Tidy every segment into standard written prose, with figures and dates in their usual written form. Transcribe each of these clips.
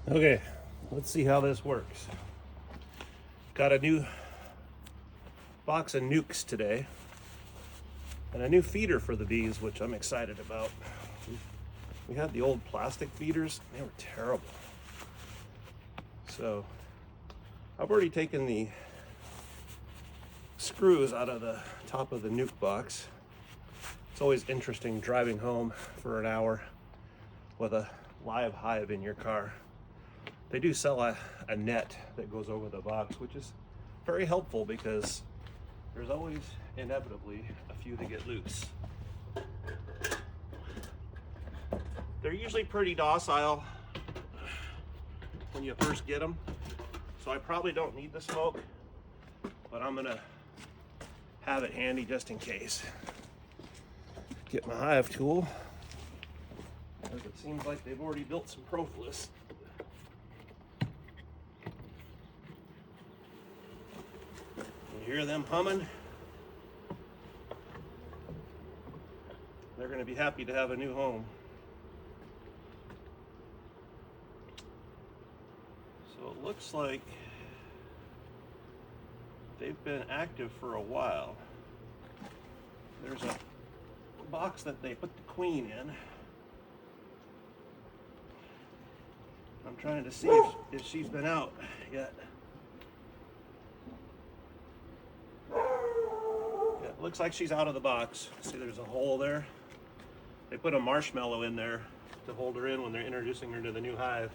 Okay, let's see how this works. Got a new box of Nucs today and a new feeder for the bees, which I'm excited about. We had the old plastic feeders, they were terrible. So I've already taken the screws out of the top of the Nuc box. It's always interesting driving home for an hour with a live hive in your car. They do sell a net that goes over the box, which is very helpful because there's always inevitably a few that get loose. They're usually pretty docile when you first get them, so I probably don't need the smoke, but I'm gonna have it handy just in case. Get my hive tool, because it seems like they've already built some propolis. You hear them humming? They're going to be happy to have a new home. So it looks like they've been active for a while. There's a box that they put the queen in. I'm trying to see if she's been out yet. Yeah, it looks like she's out of the box. See, there's a hole there. They put a marshmallow in there to hold her in when they're introducing her to the new hive.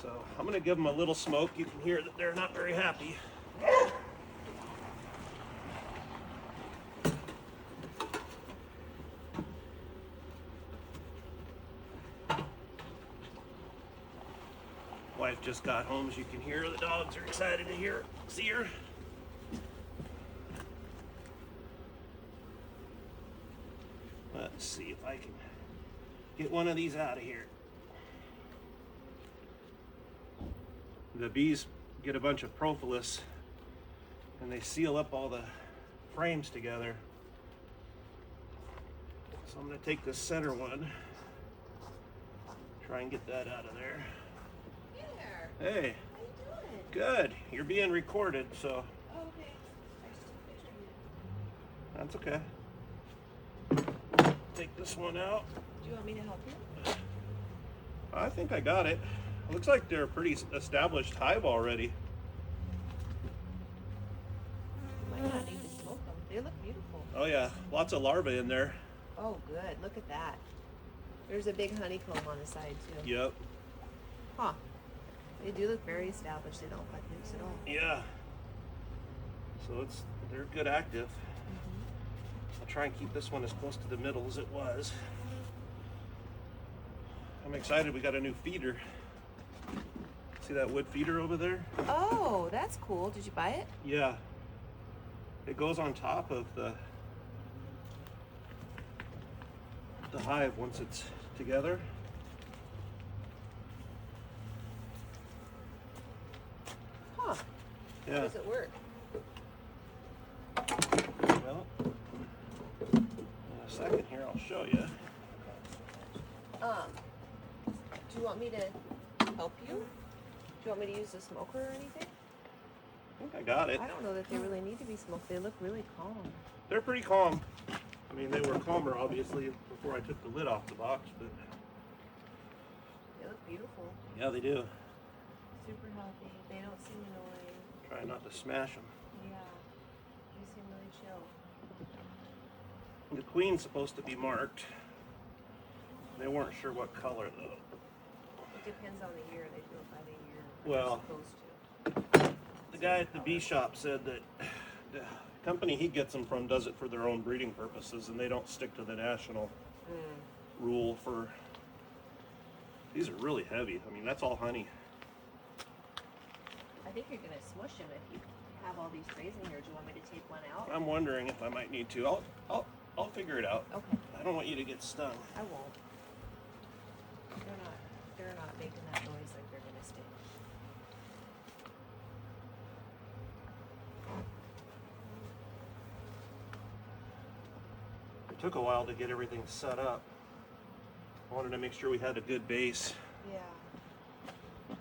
So I'm going to give them a little smoke. You can hear that they're not very happy. Wife just got home, as you can hear. The dogs are excited to see her. Let's see if I can get one of these out of here. The bees get a bunch of propolis and they seal up all the frames together. So I'm going to take this center one, try and get that out of there. Hey there. Hey. How you doing? Good. You're being recorded, so. Oh, okay. I just took a picture of you. That's okay. Take this one out. Do you want me to help you? I think I got it. Looks like they're a pretty established hive already. You might not need to smoke them. They look beautiful. Oh yeah, lots of larvae in there. Oh, good. Look at that. There's a big honeycomb on the side, too. Yep. Huh. They do look very established. They don't cut loose at all. Yeah. So they're good active. I'll try and keep this one as close to the middle as it was. I'm excited we got a new feeder. See that wood feeder over there? Oh, that's cool. Did you buy it? Yeah. It goes on top of the hive once it's together. Huh. Yeah. How does it work? Well, in a second here I'll show you. Do you want me to help you? Do you want me to use the smoker or anything? I think I got it. I don't know that they really need to be smoked. They look really calm. They're pretty calm. I mean, they were calmer obviously before I took the lid off the box, but They look beautiful. yeah, they do. Super healthy. They don't seem annoying. Try not to smash them. Yeah. They seem really chill. The queen's supposed to be marked. They weren't sure what color though. It depends on the year. They do it by the year. Well, They're supposed to. The guy at the bee shop said that the company he gets them from does it for their own breeding purposes, and they don't stick to the national rule for. These are really heavy. I mean, that's all honey. I think you're gonna smush them if you have all these trays in here. Do you want me to take one out? I'm wondering if I might need to. I'll figure it out. Okay. I don't want you to get stung. I won't. They're not making that noise like they're gonna stink. It took a while to get everything set up. I wanted to make sure we had a good base Yeah.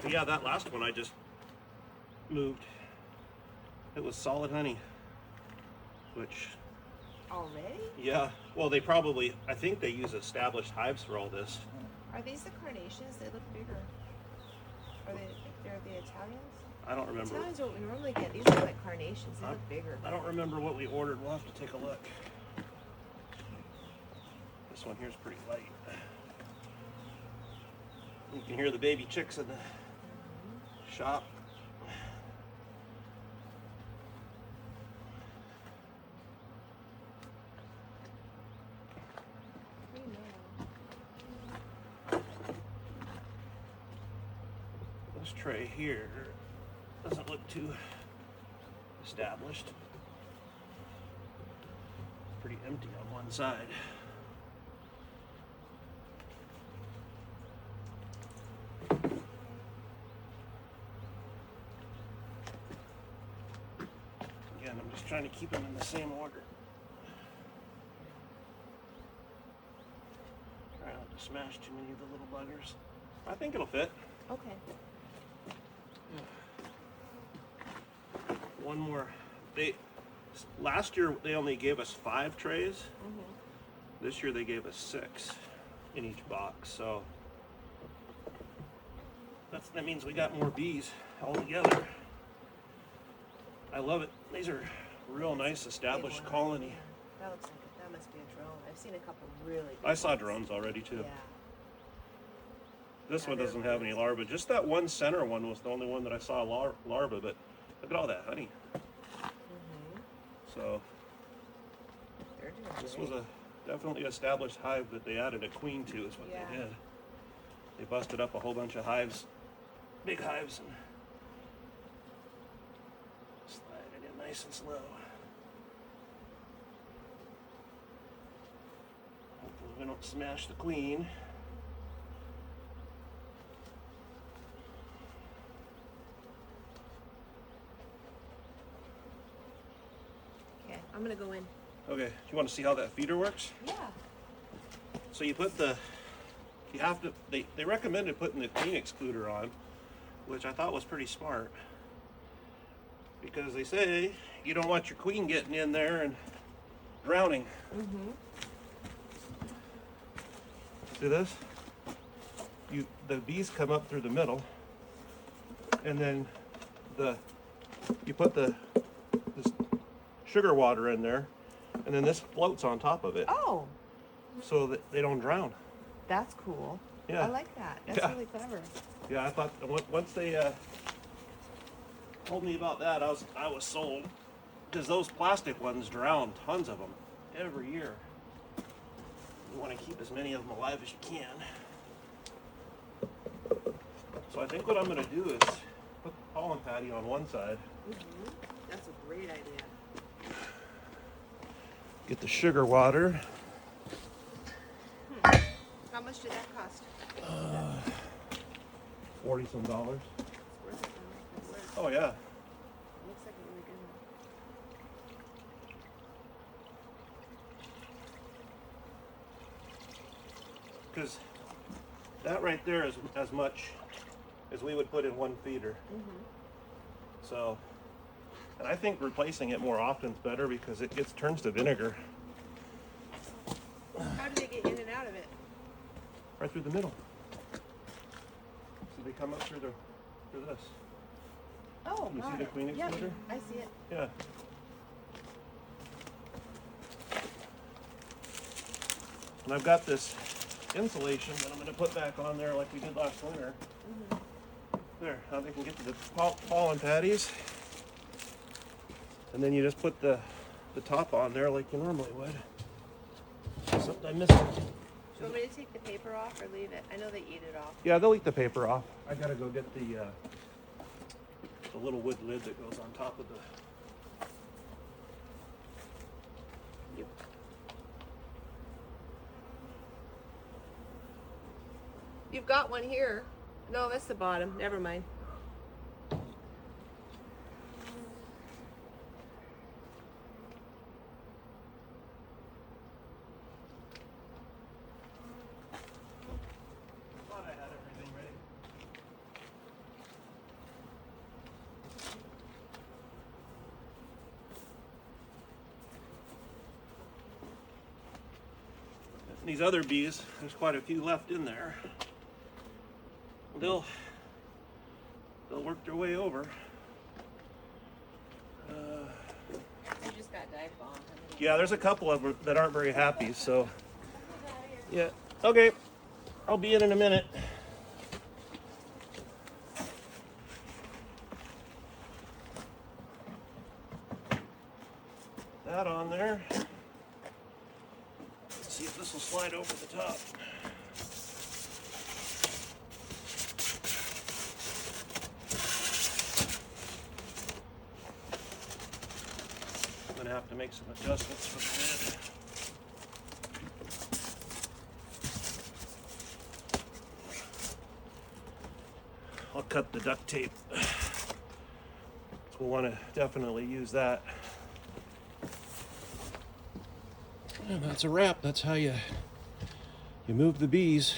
But yeah, that last one I just moved. It was solid honey, which, Already? yeah, well, they probably, I think they use established hives for all this. Are these the carnations? They look bigger. Are they're the Italians? I don't remember. Italians are what we normally get. These are like carnations. They look bigger. I don't remember what we ordered. We'll have to take a look. This one here's pretty light. You can hear the baby chicks in the shop. This tray here doesn't look too established. Pretty empty on one side. Again, I'm just trying to keep them in the same order. Try not to smash too many of the little buggers. I think it'll fit. Okay. One more. Last year they only gave us 5 trays. Mm-hmm. This year they gave us 6 in each box. So that means we got more bees altogether. I love it. These are real nice established colony. That looks like that must be a drone. I've seen a couple really good I saw ones. drones already too. Yeah. This Yeah, one they're doesn't have any larvae. Just that one center one was the only one that I saw larvae, but look at all that honey. Mm-hmm. So They're doing this great. was a definitely established hive that they added a queen to is what Yeah. they did. They busted up a whole bunch of hives, big hives, and slide it in nice and slow. Hopefully we don't smash the queen. Okay, I'm gonna go in. Okay, do you want to see how that feeder works? Yeah. So you put they recommended putting the queen excluder on, which I thought was pretty smart. Because they say you don't want your queen getting in there and drowning. Mm-hmm. See this? The bees come up through the middle, and then you put this sugar water in there, and then this floats on top of it, Oh, so that they don't drown. that's cool. Yeah. I like that. That's Yeah. really clever. Yeah, I thought once they told me about that, I was sold, because those plastic ones drown tons of them every year. You want to keep as many of them alive as you can. So I think what I'm going to do is put the pollen patty on one side. Mm-hmm. That's a great idea. Get the sugar water. How much did that cost? $40 some. It's worth it though. It's worth it. Oh yeah. Looks like a really good one. Because that right there is as much as we would put in one feeder. Mm-hmm. So, and I think replacing it more often is better because it turns to vinegar How do they get in and out of it? right through the middle. So they come up through this. Oh, You see got the it. queen Yep, excluder? I see it. Yeah. And I've got this insulation that I'm going to put back on there like we did last winter. Mm-hmm. There, now they can get to the pollen patties. And then you just put the top on there like you normally would. Something I missed. Do you want me to take the paper off or leave it? I know they eat it off. Yeah, they'll eat the paper off. I gotta go get the little wood lid that goes on top of the. You've got one here. No, that's the bottom. Never mind. these other bees, there's quite a few left in there. They'll work their way over. You just got dive bombed. Yeah, there's a couple of them that aren't very happy, so. Yeah, okay. I'll be in a minute. That on there. Let's see if this will slide over the top. I'm gonna have to make some adjustments for the lid. I'll cut the duct tape. We'll want to definitely use that. And that's a wrap. That's how you move the bees.